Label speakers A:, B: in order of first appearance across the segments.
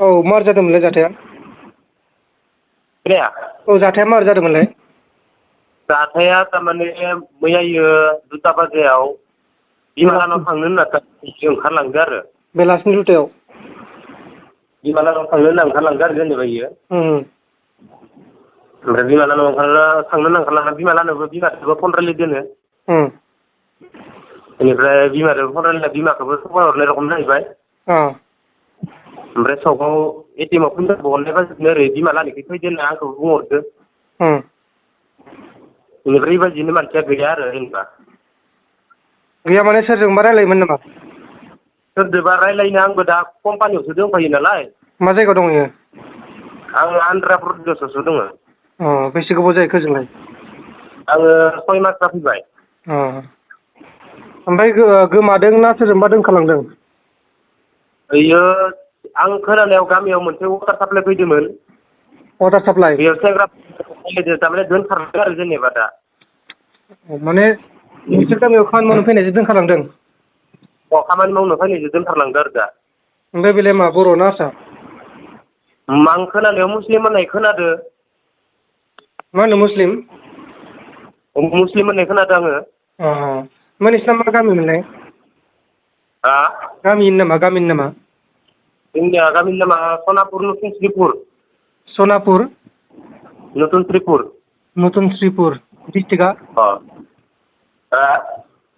A: औ मार जादोंमोनलाय जाथाया?
B: खोनाया?
A: औ जाथाया मार जादोंमोनलाय?
B: जाथाया थारमाने मैयायो 2ता बाजियाव बिमानानाव
A: बेलासि
B: थांनो होनना ओंखारलांदो आरो।
A: बेलासिनि 2तायाव?
B: बिमानानाव थांनो होनना ओंखारलांदो आरो जेनेबा इयो। ओमफ्राय बिमानानाव थांनो होनना ओंखारलांना बिमानानावबो बिमादोबो फन रायलायदोनो। बेनिफ्राय बिमादोबो फन रायलायना बिमाखौबो थगाय हरनाय रखम जाहैबाय। ओमफ्राय सकआव ATM आव फैसा बहननाय बाजिनो ओरै बिमा लाहानिखै फैदो होनना आंखौ बुंहरदो। बेनिफ्राय बेबादिनो मानसिया गैया आरो जेनेबा।
A: गैया माने सोरजोंबा रायलायोमोन नामा?
B: सोरदोबा रायलायनो आंबो दा कम्पानियावसो दंफायो नालाय।
A: मा जायगायाव दङ इयो?
B: आं आन्ध्रा प्रदेशआवसो दङो।
A: बेसे गोबाव जाहैखो ओजोंलाय?
B: आङो 6 मास जाफैबाय।
A: ओमफ्राय गोमादों ना सोरजोंबा दोनखालांदों?
B: बेयो आं खोनानायाव गामियाव मोनसे वाटार साप्लाइ फैदोंमोन।
A: Water supply?
B: बेयाव सेंग्रा थारमाने दोनखारदों आरो जेनेबा दा।
A: माने नोंसोर गामियाव खामानि मावनो फैनायजों दोनखालांदों?
B: खामानि मावनो फैनायजों दोनखारलांदो आरो दा।
A: ओमफ्राय बेलाय मा बर' ना हारसा?
B: आं खोनानायाव मुस्लिम होननाय खोनादो।
A: मा होनो मुस्लिम?
B: मुस्लिम होननाय खोनादों आङो।
A: ओमफ्राय नोंसिना मा गामिमोनलाय?
B: हा?
A: गामिनि नामा?
B: जोंनिया गामिनि नामा सनापुर नरसिंहपुर।
A: सनापुर?
B: नतुन
A: नतुनस्रिपुर। डिस्ट्रिक्टआ?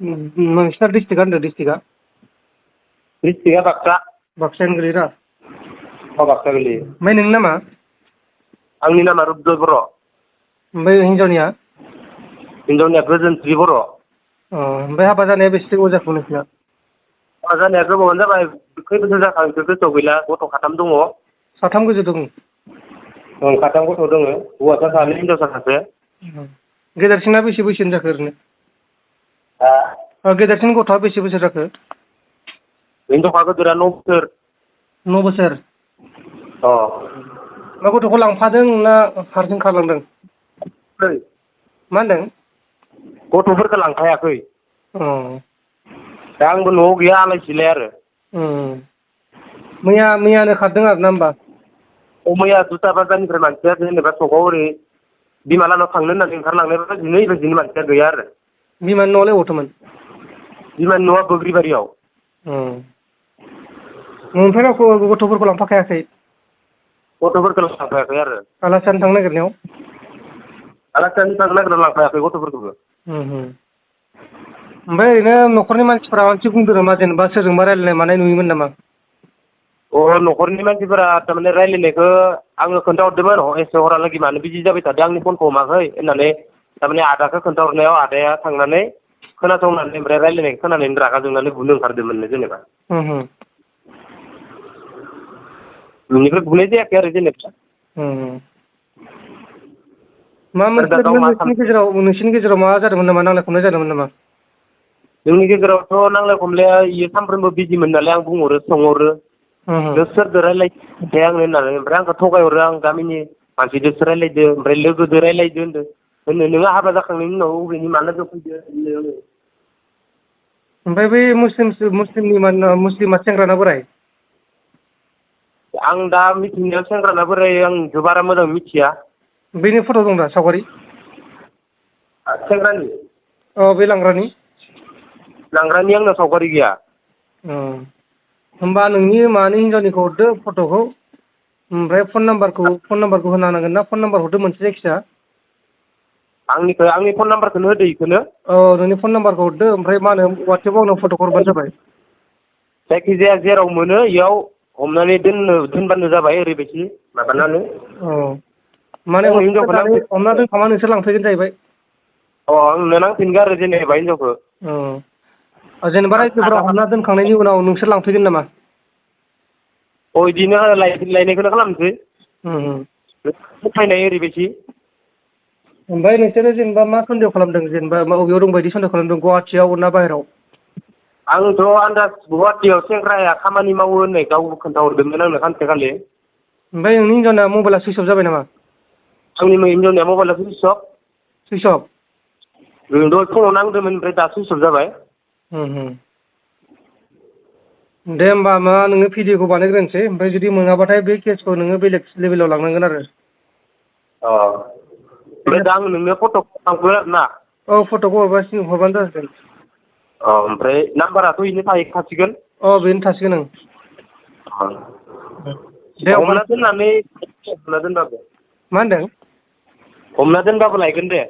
A: नोंसिना डिस्ट्रिक्टआ होनदों डिस्ट्रिक्टआ?
B: डिस्ट्रिक्टआ बाक्सा।
A: बाक्सायानो गोलैयोदा?
B: बाक्सा गोलैयो।
A: ओमफ्राय नोंनि नामा?
B: आंनि नामा रुपजय बर'।
A: ओमफ्राय हिनजावनिया?
B: हिनजावनिया गोजोनस्रि बर'।
A: ओमफ्राय हाबा जानाया बेसे गोबाव जाखो नोंसिना?
B: हाबा जानाया गोबावानो जाबाय खै बोसोर जाखो आंसो गोसोआव गैला गथ' 4 दङ।
A: साथाम गोजो दं?
B: 4 गथ' दङ हौवासा 2 हिनजावसा 1।
A: गेदेरसिना बेसे बैसोनि जाखो ओरैनो?
B: हा?
A: गेदेरसिन गथ'आ बेसे बोसोर जाखो?
B: हिनजावखा गोदोरा 9 बोसोर।
A: 9 बोसोर?
B: अ।
A: मा गथ'खौ लांफादों ना हारसिं खारलांदों? मा होनदों?
B: गथ'फोरखौ लांफायाखै।
A: अ।
B: दा आंबो न'आव गैया आलाय सिलाय आरो।
A: मैयानो खारदों आरोना होमबा?
B: मैया 2ता बाजारनिफ्राय मानसिया जेनेबा सकआव ओरै बिमानानाव थांनो होननानै ओंखारलांनाय बायदिनो मानसिया गैया आरो।
A: बिमानि न'आलाय अबावथोमोन?
B: बिमानि न'आ बोग्रिबारियाव।
A: न'निफ्राय रावखौ गथ'फोरखौ लांफाखायाखै?
B: गथ'फोरखौ लांफायाखै आरो।
A: आलासि जानो थांनो नागिरनायाव?
B: आलासि जानो थांनो नागिरनायाव लांफायाखै गथ'फोरखौबो।
A: ओमफ्राय ओरैनो न'खरनि मानसिफोरा माबा मोनसे बुंदों नामा जेनेबा सोरजोंबा रायलायनाय मानाय नुयोमोन नामा?
B: न'खरनि मानसिफोरा थारमाने रायलायनायखौ आङो खोन्थाहरदोंमोन एसे हरहालागै मानो बिदि जाबाय थादों आंनि फनखौ हमाखै होननानै थारमाने आदाखौ खोन्थाहरनायाव आदाया थांनानै खोनासंनानै ओमफ्राय रायलायनायखौ खोनानानै रागा जोंनानै बुनो ओंखारदोंमोननो जेनेबा। बिनिफ्राय बुनाय जायाखै आरो जेनेबा।
A: मा
B: आरो दा
A: मोनसे
B: गाव
A: ओरैनो
B: मा
A: नोंसिनि गेजेराव माबा जादोंमोन नामा नांलाय खमलाय जादोंमोन नामा?
B: जोंनि गेजेरावथ' नांलाय खमलाया इयो सानफ्रोमबो बिजिमोन नालाय आं बुंहरो सोंहरो। नों सोरदो रायलायदों खोन्थाया आंनो होननानै ओमफ्राय आंखौ थगायहरो आं गामिनि मानसिजोंसो रायलायदो ओमफ्राय लोगोजों रायलायदो होनो नोङो हाबा जाखांनायनि उनाव अबेनि मा लोगो फैदो होनो।
A: ओमफ्राय बै मुस्लिमा सेंग्राना बोराय?
B: आं दा मिथिनायाव सेंग्राना बोराय आं इखौ बारा मोजां मिथिया।
A: बैनि फट' दं दा सावगारि?
B: सेंग्रानि?
A: औ बे लांग्रानि?
B: लांग्रानि आंनाव सावगारि गैया।
A: होमबा नोंनि मानि हिनजावनिखौ हरदो फट'खौ। ओमफ्राय फन नाम्बारखौ होना होनांगोन ना फन नाम्बार हरदो मोनसे जायखिजाया।
B: आंनि फन नाम्बारखौनो होदो इखौनो।
A: औ नोंनि फन नाम्बारखौ हरदो ओमफ्राय मा होनो वाटसएपाव आंनो फट'खौ हरबानो जाबाय।
B: जायखिजाया जेराव मोनो इयाव हमनानै दोनबानो जाबाय ओरैबायदि माबानानै।
A: माने
B: आंनो हिनजावखौ
A: हमना दोनखांना नोंसोर लांफैगोन जाहैबाय।
B: आंनो नांफिनगौ आरो जेनेबा हिनजावखौ।
A: जेनेबा
B: आं
A: रायजोफोरा
B: आधा
A: हमना दोनखांनायनि उनाव नोंसोर लांफैगोन नामा?
B: इदिनो लायनायखौनो खालामनोसै। फैनाय ओरैबायदि।
A: ओमफ्राय नोंसोरो जेनेबा मा सन्देह खालामदों जेनेबा बबेयाव दं बायदि सन्देह खालामदों गुवाहाटियाव ना बाहेराव?
B: आंथ' आन्दाज गुवाहाटियाव सेंग्राया खामानि मावो होननाय गाव खोन्थाहरदोंमोन आंनो सानसेखालि।
A: ओमफ्राय नोंनि हिनजावना मबाइला सुइस अफ जाबाय नामा?
B: आंनि हिनजावनिया मबाइला सुइस अफ।
A: सुइस अफ?
B: दहाय फुङाव नांदोंमोन ओमफ्राय दा सुइस अफ जाबाय।
A: दे होमबा मा नोङो भिडिअखौ बानायग्रोनोसै ओमफ्राय जुदि मोनाबाथाय बे केसखौ नोङो बेलेग लेभेलाव लांनांगोन आरो
B: ओमफ्राय दा आं नोंनो फट'खौ हरगोन आरो ना
A: औ फट'खौ हरबानो जासिगोन
B: ओमफ्राय नाम्बाराथ' बेनो थाहैखासिगोन
A: बेनो थासिगोन ओं दे
B: हमना दोननानै हमना दोनबाबो
A: मा होनदों
B: हमना दोनबाबो लायगोन दे